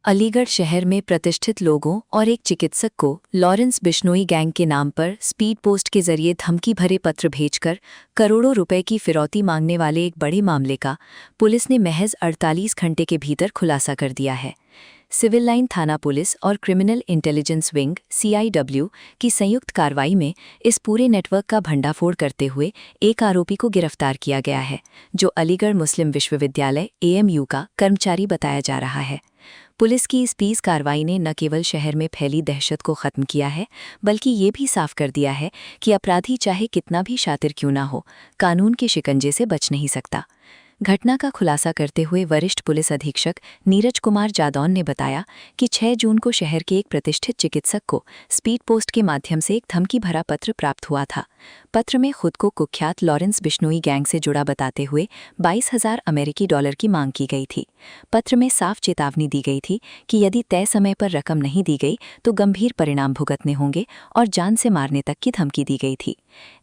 अलीगढ़ शहर में प्रतिष्ठित लोगों और एक चिकित्सक को लॉरेंस बिश्नोई गैंग के नाम पर स्पीड पोस्ट के जरिए धमकी भरे पत्र भेजकर करोड़ों रुपए की फिरौती मांगने वाले एक बड़े मामले का पुलिस ने महज 48 घंटे के भीतर खुलासा कर दिया है। सिविल लाइन थाना पुलिस और क्रिमिनल इंटेलिजेंस विंग (CIW) की संयुक्त कार्रवाई में इस पूरे नेटवर्क का भंडाफोड़ करते हुए एक आरोपी को गिरफ्तार किया गया है, जो अलीगढ़ मुस्लिम विश्वविद्यालय (AMU) का कर्मचारी बताया जा रहा है। पुलिस की इस तेज कार्रवाई ने न केवल शहर में फैली दहशत को खत्म किया है, बल्कि ये भी साफ कर दिया है कि अपराधी चाहे कितना भी शातिर क्यों ना हो, कानून के शिकंजे से बच नहीं सकता। घटना का खुलासा करते हुए वरिष्ठ पुलिस अधीक्षक नीरज कुमार जादौन ने बताया कि 6 जून को शहर के एक प्रतिष्ठित चिकित्सक को स्पीड पोस्ट के माध्यम से एक धमकी भरा पत्र प्राप्त हुआ था। पत्र में खुद को कुख्यात लॉरेंस बिश्नोई गैंग से जुड़ा बताते हुए 22,000 अमेरिकी डॉलर की मांग की गई थी। पत्र में साफ चेतावनी दी गई थी कि यदि तय समय पर रकम नहीं दी गई तो गंभीर परिणाम भुगतने होंगे और जान से मारने तक की धमकी दी गई थी।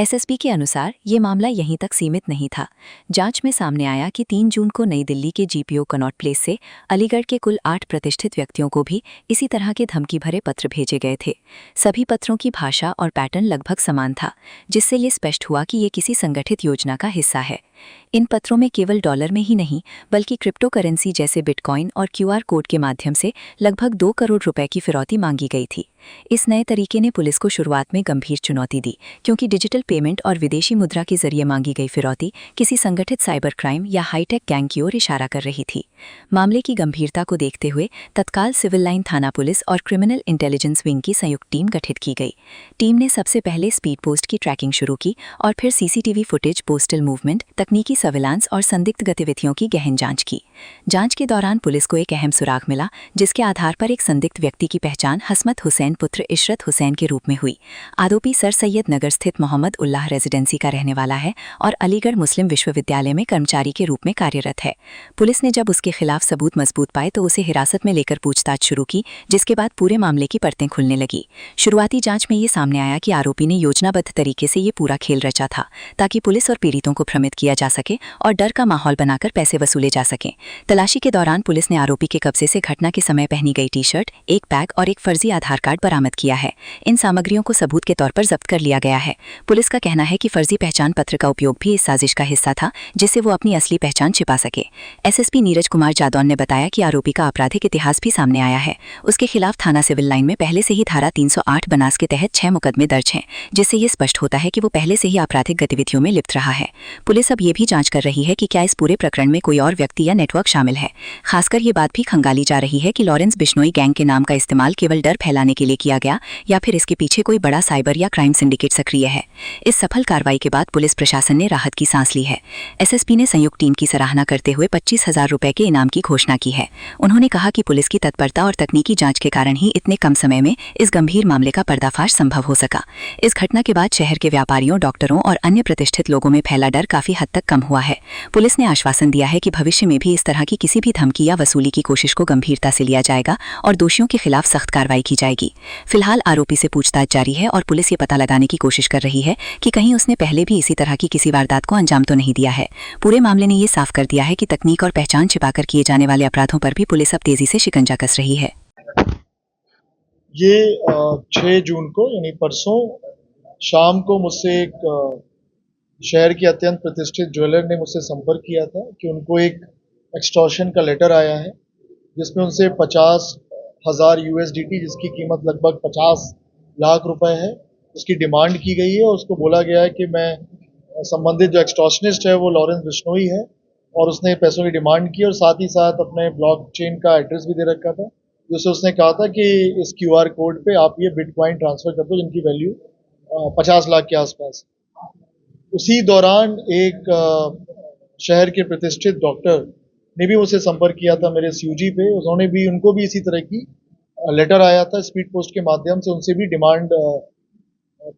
SSP के अनुसार ये मामला यहीं तक सीमित नहीं था। जांच में सामने आया कि 3 जून को नई दिल्ली के GPO कनॉट प्लेस से अलीगढ़ के कुल 8 प्रतिष्ठित व्यक्तियों को भी इसी तरह के धमकी भरे पत्र भेजे गए थे। सभी पत्रों की भाषा और पैटर्न लगभग समान था, जिससे ये स्पष्ट हुआ कि ये किसी संगठित योजना का हिस्सा है। इन पत्रों में केवल डॉलर में ही नहीं, बल्कि क्रिप्टो करेंसी जैसे बिटकॉइन और QR कोड के माध्यम से लगभग 2 करोड़ रुपए की फिरौती मांगी गई थी। इस नए तरीके ने पुलिस को शुरुआत में गंभीर चुनौती दी, क्योंकि डिजिटल पेमेंट और विदेशी मुद्रा के जरिए मांगी गई फिरौती किसी संगठित साइबर क्राइम या हाईटेक गैंग की ओर इशारा कर रही थी। मामले की गंभीरता को देखते हुए तत्काल सिविल लाइन थाना पुलिस और क्रिमिनल इंटेलिजेंस विंग की संयुक्त टीम गठित की गई। टीम ने सबसे पहले स्पीड पोस्ट की ट्रैकिंग शुरू की और फिर CCTV फुटेज, पोस्टल मूवमेंट, तकनीकी सर्विलांस और संदिग्ध गतिविधियों की गहन जांच की। जांच के दौरान पुलिस को एक अहम सुराग मिला, जिसके आधार पर एक संदिग्ध व्यक्ति की पहचान हसमत हुसैन पुत्र इशरत हुसैन के रूप में हुई। आरोपी सर सैयद नगर स्थित मोहम्मद उल्लाह रेजिडेंसी का रहने वाला है और अलीगढ़ मुस्लिम विश्वविद्यालय में कर्मचारी के रूप में कार्यरत है। पुलिस ने जब उसके खिलाफ सबूत मजबूत पाए तो उसे हिरासत में लेकर पूछताछ शुरू की, जिसके बाद पूरे मामले की परतें खुलने लगी। शुरुआती जांच में ये सामने आया कि आरोपी ने योजनाबद्ध तरीके से ये पूरा खेल रचा था, ताकि पुलिस और पीड़ितों को भ्रमित किया जा सके और डर का माहौल बनाकर पैसे वसूले जा सकें। तलाशी के दौरान पुलिस ने आरोपी के कब्जे से घटना के समय पहनी गई टी-शर्ट, एक बैग और एक फर्जी आधार कार्ड बरामद किया है। इन सामग्रियों को सबूत के तौर पर जब्त कर लिया गया है। पुलिस का कहना है कि फर्जी पहचान पत्र का उपयोग भी इस साजिश का हिस्सा था, जिससे वो अपनी असली पहचान छिपा सके। SSP नीरज कुमार जादौन ने बताया कि आरोपी का आपराधिक इतिहास भी सामने आया है। उसके खिलाफ थाना सिविल लाइन में पहले से ही धारा 308 बनास के तहत 6 मुकदमे दर्ज हैं, जिससे ये स्पष्ट होता है कि वो पहले से ही आपराधिक गतिविधियों में लिप्त रहा है। पुलिस अब ये भी जांच कर रही है कि क्या इस पूरे प्रकरण में कोई और व्यक्ति या नेटवर्क शामिल है। खासकर ये बात भी खंगाली जा रही है कि लॉरेंस बिश्नोई गैंग के नाम का इस्तेमाल केवल डर फैलाने के लिए किया गया या फिर इसके पीछे कोई बड़ा साइबर या क्राइम सिंडिकेट सक्रिय है। इस सफल कार्रवाई के बाद पुलिस प्रशासन ने राहत की सांस ली है। SSP ने संयुक्त टीम की सराहना करते हुए 25,000 रुपए के इनाम की घोषणा की है। उन्होंने कहा कि पुलिस की तत्परता और तकनीकी जांच के कारण ही इतने कम समय में इस गंभीर मामले का पर्दाफाश संभव हो सका। इस घटना के बाद शहर के व्यापारियों, डॉक्टरों और अन्य प्रतिष्ठित लोगों में फैला डर काफी हद तक कम हुआ है। पुलिस ने आश्वासन दिया है कि भविष्य में भी इस तरह की किसी भी धमकी या वसूली की कोशिश को गंभीरता से लिया जाएगा और दोषियों के खिलाफ सख्त कार्रवाई की जाएगी। फिलहाल आरोपी से पूछताछ जारी है और पुलिस ये पता लगाने की कोशिश कर रही है कि कहीं उसने पहले भी इसी तरह की किसी वारदात को अंजाम तो नहीं दिया है। पूरे मामले ने ये साफ कर दिया है कि तकनीक और पहचान छिपाकर किए जाने वाले अपराधों पर भी पुलिस अब तेजी से शिकंजा कस रही है। ये 6 जून को यानी परसों शाम को मुझसे एक शहर के अत्यंत प्रतिष्ठित ज्वेलर ने मुझसे संपर्क किया था कि उनको एक एक्सटॉर्शन का लेटर आया है, जिसमें उनसे 50,000 USDT, जिसकी कीमत लगभग 50 लाख रुपए है, उसकी डिमांड की गई है और उसको बोला गया है कि मैं संबंधित जो एक्सटॉर्शनिस्ट है वो लॉरेंस बिश्नोई है और उसने पैसों की डिमांड की और साथ ही साथ अपने ब्लॉकचेन का एड्रेस भी दे रखा था, जिससे उसने कहा था कि इस QR कोड पे आप ये बिटकॉइन ट्रांसफर कर दो, जिनकी वैल्यू 50 लाख के आसपास। उसी दौरान एक शहर के प्रतिष्ठित डॉक्टर ने भी मुझसे संपर्क किया था मेरे CUG पे। उनको भी इसी तरह की लेटर आया था स्पीड पोस्ट के माध्यम से, उनसे भी डिमांड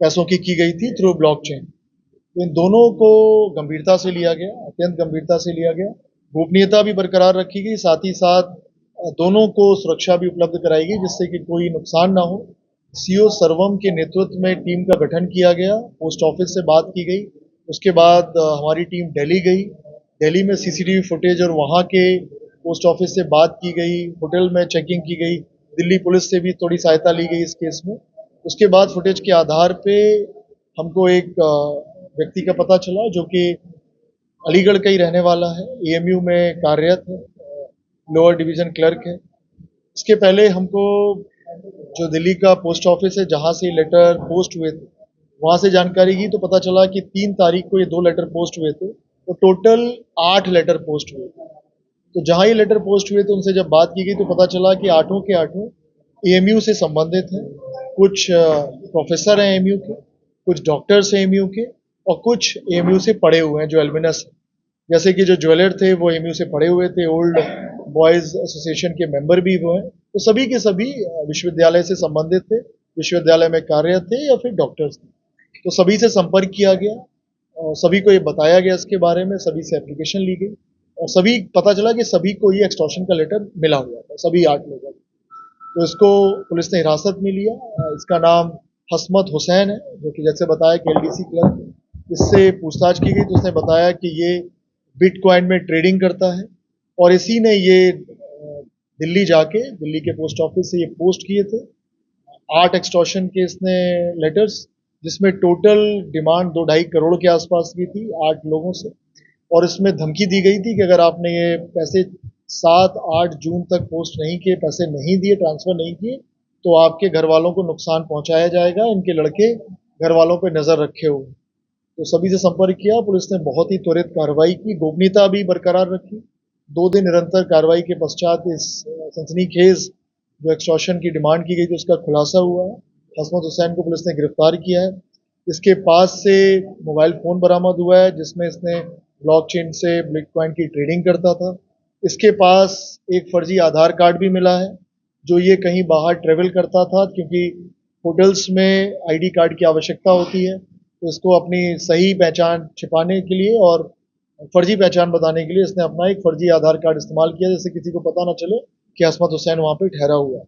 पैसों की गई थी थ्रू ब्लॉकचेन। तो इन दोनों को गंभीरता से लिया गया, अत्यंत गंभीरता से लिया गया। गोपनीयता भी बरकरार रखी गई, साथ ही साथ दोनों को सुरक्षा भी उपलब्ध कराई गई, जिससे कि कोई नुकसान ना हो। CO सर्वम के नेतृत्व में टीम का गठन किया गया, पोस्ट ऑफिस से बात की गई। उसके बाद हमारी टीम दिल्ली गई। दिल्ली में CCTV फुटेज और वहाँ के पोस्ट ऑफिस से बात की गई, होटल में चेकिंग की गई, दिल्ली पुलिस से भी थोड़ी सहायता ली गई इस केस में। उसके बाद फुटेज के आधार पे हमको एक व्यक्ति का पता चला जो कि अलीगढ़ का ही रहने वाला है, एएमयू में कार्यरत है, लोअर डिवीजन क्लर्क है। इसके पहले हमको जो दिल्ली का पोस्ट ऑफिस है जहां से लेटर पोस्ट हुए थे वहां से जानकारी की तो पता चला कि 3 तारीख को ये 2 लेटर पोस्ट हुए थे, तो टोटल 8 लेटर पोस्ट हुए थे। तो जहां ये लेटर पोस्ट हुए थे उनसे जब बात की गई तो पता चला कि 8 के 8 एएमयू से संबंधित हैं। कुछ प्रोफेसर हैं एएमयू के, कुछ डॉक्टर्स हैं एएमयू के, और कुछ एएमयू से पढ़े हुए हैं जो एल्मिनस है। जैसे कि जो ज्वेलर थे वो एएमयू से पढ़े हुए थे, ओल्ड बॉयज एसोसिएशन के मेंबर भी वो हैं। तो सभी के सभी विश्वविद्यालय से संबंधित थे, विश्वविद्यालय में कार्यरत थे या फिर डॉक्टर्स थे। तो सभी से संपर्क किया गया और सभी को ये बताया गया इसके बारे में, सभी से एप्लीकेशन ली गई और सभी पता चला कि सभी को ये एक्सटॉर्शन का लेटर मिला हुआ था, सभी 8 लोगों को। तो इसको पुलिस ने हिरासत में लिया। इसका नाम हसमत हुसैन है, जो कि जैसे बताया कि एलडीसी क्लर्क है। इससे पूछताछ की गई तो उसने बताया कि ये बिटकॉइन में ट्रेडिंग करता है और इसी ने ये दिल्ली जाके दिल्ली के पोस्ट ऑफिस से ये पोस्ट किए थे 8 एक्सटॉर्शन के इसने लेटर्स, जिसमें टोटल डिमांड 2-2.5 करोड़ के आसपास की थी 8 लोगों से। और इसमें धमकी दी गई थी कि अगर आपने ये पैसे 7-8 जून तक पोस्ट नहीं किए, पैसे नहीं दिए, ट्रांसफर नहीं किए, तो आपके घर वालों को नुकसान पहुंचाया जाएगा। इनके लड़के घर वालों पर नजर रखे हुए। तो सभी से संपर्क किया, पुलिस ने बहुत ही त्वरित कार्रवाई की, गोपनीयता भी बरकरार रखी। 2 दिन निरंतर कार्रवाई के पश्चात इस सनसनीखेज जो एक्सटॉर्शन की डिमांड की गई थी उसका खुलासा हुआ है। हसमत हुसैन को पुलिस ने गिरफ्तार किया है। इसके पास से मोबाइल फ़ोन बरामद हुआ है जिसमें इसने ब्लॉकचेन से बिटकॉइन की ट्रेडिंग करता था। इसके पास एक फर्जी आधार कार्ड भी मिला है, जो ये कहीं बाहर ट्रेवल करता था, क्योंकि होटल्स में आईडी कार्ड की आवश्यकता होती है। तो इसको अपनी सही पहचान छिपाने के लिए और फर्जी पहचान बताने के लिए इसने अपना एक फर्जी आधार कार्ड इस्तेमाल किया, जिससे किसी को पता ना चले कि हसमत हुसैन वहाँ पे ठहरा हुआ है।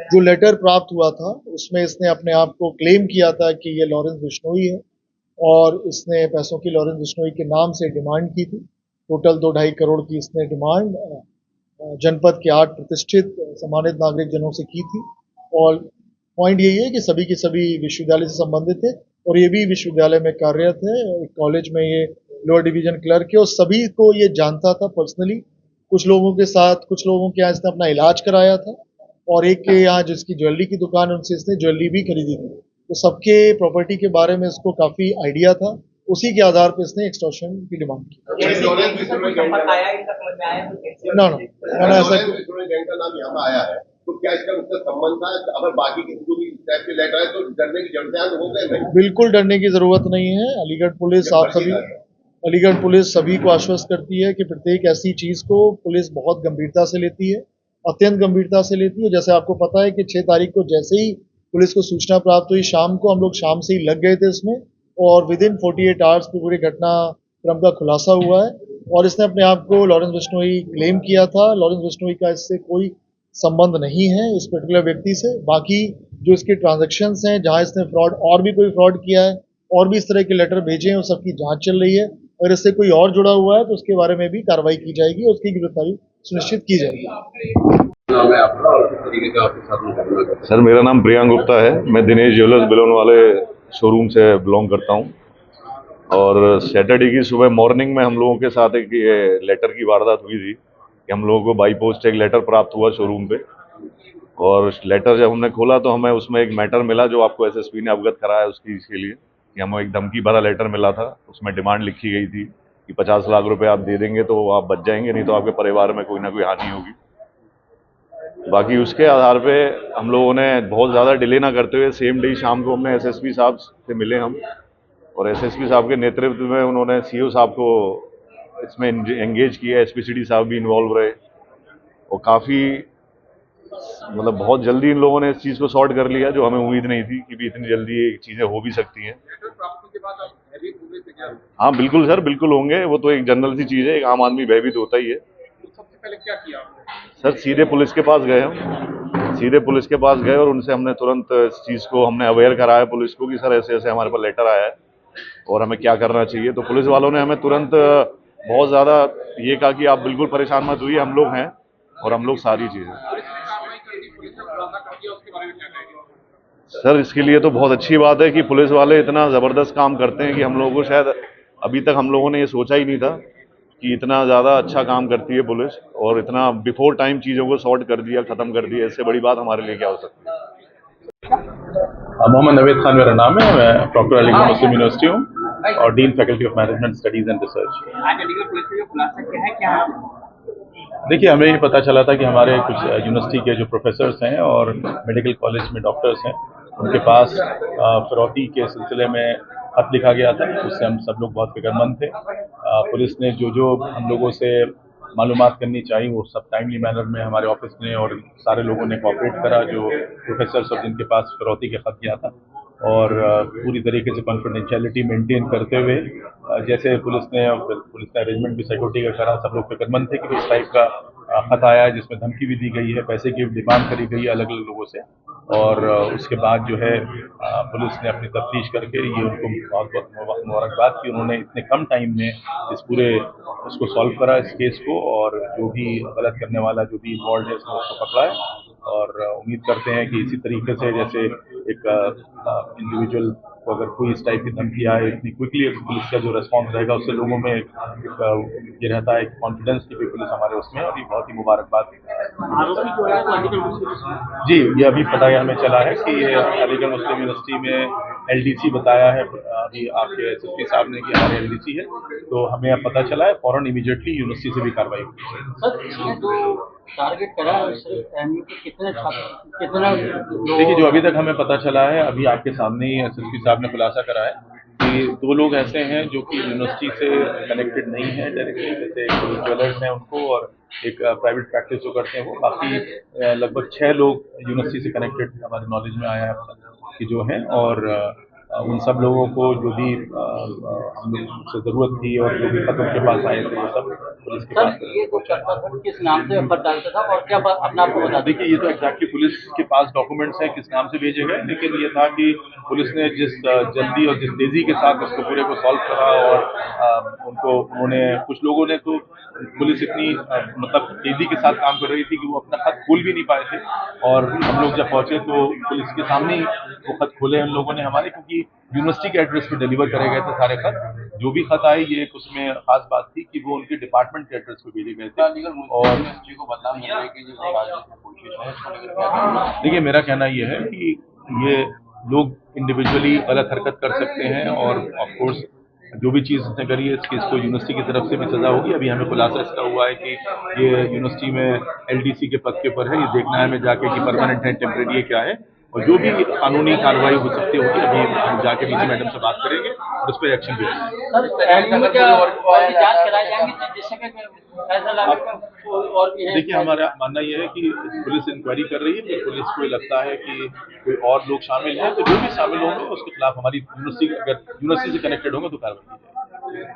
जो लेटर प्राप्त हुआ था उसमें इसने अपने आप को क्लेम किया था कि ये लॉरेंस बिश्नोई है और इसने पैसों की लॉरेंस बिश्नोई के नाम से डिमांड की थी। टोटल 2-2.5 करोड़ की इसने डिमांड जनपद के 8 प्रतिष्ठित सम्मानित नागरिक जनों से की थी। और पॉइंट यही है कि सभी के सभी विश्वविद्यालय से संबंधित है और ये भी विश्वविद्यालय में कार्यरत है। एक कॉलेज में ये लोअर डिवीजन क्लर्क है और सभी को ये जानता था पर्सनली। कुछ लोगों के साथ, कुछ लोगों के यहाँ इसने अपना इलाज कराया था और एक के यहाँ जिसकी ज्वेलरी की दुकान है उनसे इसने ज्वेलरी भी खरीदी थी। तो सबके प्रॉपर्टी के बारे में इसको काफ़ी आइडिया था, उसी के आधार पर इसने एक्सटॉर्शन की डिमांड की। ना ऐसा तो क्या इसका उसका संबंध था? अगर बाकी किसी को भी टाइप के लेटर है तो डरने की जरूरत हो गए? बिल्कुल डरने की जरूरत नहीं है। अलीगढ़ पुलिस सभी को आश्वस्त करती है कि प्रत्येक ऐसी चीज को पुलिस बहुत गंभीरता से लेती है, अत्यंत गंभीरता से लेती है। जैसे आपको पता है कि 6 तारीख को जैसे ही पुलिस को सूचना प्राप्त हुई शाम को, हम लोग शाम से ही लग गए थे इसमें और विदिन 48 आवर्स पूरी घटनाक्रम का खुलासा हुआ है। और इसने अपने आप को लॉरेंस बिश्नोई क्लेम किया था। लॉरेंस बिश्नोई का इससे कोई संबंध नहीं है इस पर्टिकुलर व्यक्ति से। बाकी जो इसके ट्रांजैक्शंस हैं, जहां इसने फ्रॉड और भी कोई फ्रॉड किया है और भी इस तरह के लेटर भेजे हैं, उस सबकी जांच चल रही है। अगर इससे कोई और जुड़ा हुआ है तो उसके बारे में भी कार्रवाई की जाएगी और उसकी गिरफ्तारी सुनिश्चित की जाएगी। सर, मेरा नाम प्रियांक गुप्ता है। मैं दिनेश ज्वेलर्स बिलोन वाले शोरूम से बिलोंग करता हूं और सैटरडे की सुबह मॉर्निंग में हम लोगों के साथ एक लेटर की वारदात हुई थी कि हम लोगों को बाई पोस्ट एक लेटर प्राप्त हुआ शोरूम पे। और लेटर जब हमने खोला तो हमें उसमें एक मैटर मिला जो आपको एसएसपी ने अवगत कराया उसकी इसके लिए कि हमें एक धमकी भरा लेटर मिला था। उसमें डिमांड लिखी गई थी कि 50 लाख रुपए आप दे देंगे तो आप बच जाएंगे, नहीं तो आपके परिवार में कोई ना कोई हानि होगी। बाकी उसके आधार पे हम लोगों ने बहुत ज़्यादा डिले ना करते हुए सेम डे शाम को हमने एसएसपी साहब से मिले हम, और एसएसपी साहब के नेतृत्व में उन्होंने सीओ साहब को इसमें एंगेज किया। एसपीसीडी साहब भी इन्वॉल्व रहे और काफ़ी मतलब बहुत जल्दी इन लोगों ने इस चीज़ को सॉर्ट कर लिया, जो हमें उम्मीद नहीं थी कि भी इतनी जल्दी ये चीज़ें हो भी सकती हैं। हाँ बिल्कुल सर, बिल्कुल होंगे। वो तो एक जनरल सी चीज़ है, एक आम आदमी भयभीत होता ही है। सबसे पहले क्या किया सर, सीधे पुलिस के पास गए हम, सीधे पुलिस के पास गए और उनसे हमने तुरंत इस चीज़ को हमने अवेयर कराया पुलिस को कि सर ऐसे ऐसे हमारे पास लेटर आया है और हमें क्या करना चाहिए। तो पुलिस वालों ने हमें तुरंत बहुत ज़्यादा ये कहा कि आप बिल्कुल परेशान मत हुई, हम लोग हैं और हम लोग सारी चीज़ें। सर इसके लिए तो बहुत अच्छी बात है कि पुलिस वाले इतना ज़बरदस्त काम करते हैं कि हम लोगों को शायद अभी तक हम लोगों ने ये सोचा ही नहीं था कि इतना ज़्यादा अच्छा काम करती है पुलिस, और इतना बिफोर टाइम चीज़ों को सॉर्ट कर दिया, ख़त्म कर दिया। इससे बड़ी बात हमारे लिए क्या हो सकती है। मोहम्मद नवेद खान मेरा नाम है। मैं डॉक्टर अलीगढ़ मुस्लिम यूनिवर्सिटी हूँ और dean faculty of management studies and research. आज अलीगढ़ पुलिस ने जो खुलासा किया है क्या? देखिए, हमें ये पता चला था कि हमारे कुछ यूनिवर्सिटी के जो प्रोफेसर्स हैं और मेडिकल कॉलेज में डॉक्टर्स हैं, उनके पास फिरौती के सिलसिले में खत लिखा गया था। उससे हम सब लोग बहुत फिक्रमंद थे। पुलिस ने जो हम लोगों से मालूमात करनी चाहिए वो सब टाइमली मैनर में हमारे ऑफिस ने और सारे लोगों ने कोऑपरेट करा, जो प्रोफेसर्स और जिनके पास फिरौती के खत गया था, और पूरी तरीके से कॉन्फिडेंशियलिटी मेंटेन करते हुए जैसे पुलिस ने अरेंजमेंट भी सिक्योरिटी का करा। सब लोग फिक्रमंद थे कि इस टाइप का खत आया है जिसमें धमकी भी दी गई है, पैसे की डिमांड करी गई है अलग अलग लोगों से, और उसके बाद जो है पुलिस ने अपनी तफ्तीश करके ये उनको बहुत बहुत मुबारकबाद कि उन्होंने इतने कम टाइम में इस पूरे उसको सॉल्व करा, इस केस को, और जो भी गलत करने वाला जो भी इन्वॉल्व है उसको पकड़ा है। और उम्मीद करते हैं कि इसी तरीके से जैसे एक इंडिविजुअल को अगर कोई इस टाइप की धमकी आए, इतनी क्विकली पुलिस का जो रेस्पॉन्स रहेगा उससे लोगों में ये रहता है कॉन्फिडेंस की भी पुलिस हमारे उसमें, और ये बहुत ही मुबारकबाद। आरोपी जो है वो अलीगढ़ मुस्लिम जी, ये अभी पता हमें चला है कि ये अलीगढ़ मुस्लिम यूनिवर्सिटी में एलडीसी बताया है अभी आपके एसएसपी साहब ने कि हमारे एलडीसी है, तो हमें अब पता चला है, फौरन इमीडिएटली यूनिवर्सिटी से भी कार्रवाई हुई। सर, इसमें जो टारगेट करा है सिर्फ एमयू के कितने छात्र, कितना देखिए, जो अभी तक हमें पता चला है, अभी आपके सामने ही एसएसपी साहब ने खुलासा करा है कि 2 लोग ऐसे हैं जो कि यूनिवर्सिटी से कनेक्टेड नहीं है डायरेक्टली, जैसे ज्वेलर्स हैं उनको, और एक प्राइवेट प्रैक्टिस जो करते हैं वो। बाकी लगभग 6 लोग यूनिवर्सिटी से कनेक्टेड हमारे नॉलेज में आया है अब तक कि जो हैं, और उन सब लोगों को जो भी हम लोग से ज़रूरत थी और जो भी खत उनके पास आए थे वो सब पुलिस के पास। सर, ये जो करता था किस नाम से अफर डालता था और क्या अपना आपको बता देखिए, ये तो एग्जैक्टली पुलिस के पास डॉक्यूमेंट्स हैं किस नाम से भेजे गए, लेकिन ये था कि पुलिस ने जिस जल्दी और जिस तेजी के साथ उसको पूरे को सॉल्व करा, और उन्होंने कुछ लोगों ने तो पुलिस इतनी मतलब तेजी के साथ काम कर रही थी कि वो अपना खत खोल भी नहीं पाए थे, और हम लोग जब पहुंचे तो पुलिस के सामने ही वो खत खोले उन लोगों ने हमारे, क्योंकि यूनिवर्सिटी के एड्रेस पे डिलीवर करे गए थे सारे खत। जो भी खत आए, ये उसमें खास बात थी कि वो उनके डिपार्टमेंट के एड्रेस पे भेजे गए थे। और देखिए, मेरा कहना ये है कि ये लोग इंडिविजुअली गलत हरकत कर सकते हैं, और ऑफ कोर्स जो भी चीज़ इसने करी है इस केस को यूनिवर्सिटी की तरफ से भी सजा होगी। अभी हमें खुलासा इसका हुआ है कि ये यूनिवर्सिटी में एलडीसी के पद के ऊपर है, ये देखना है हमें जाके कि परमानेंट है टेम्परेरी है क्या है, और जो भी कानूनी कार्रवाई हो सकती होगी अभी हम जाके डीसी मैडम से बात करेंगे और उस पर एक्शन भी होगा। सर, एमयू में क्या और भी जांच कराई जाएंगी जिससे कि ऐसा लगे और भी है? देखिए, हमारा मानना यह है कि पुलिस इंक्वायरी कर रही है, तो पुलिस को लगता है कि कोई और लोग शामिल हैं, तो जो भी शामिल होंगे उसके खिलाफ हमारी यूनिवर्सिटी, अगर यूनिवर्सिटी से कनेक्टेड होंगे तो कार्रवाई की जाएगी।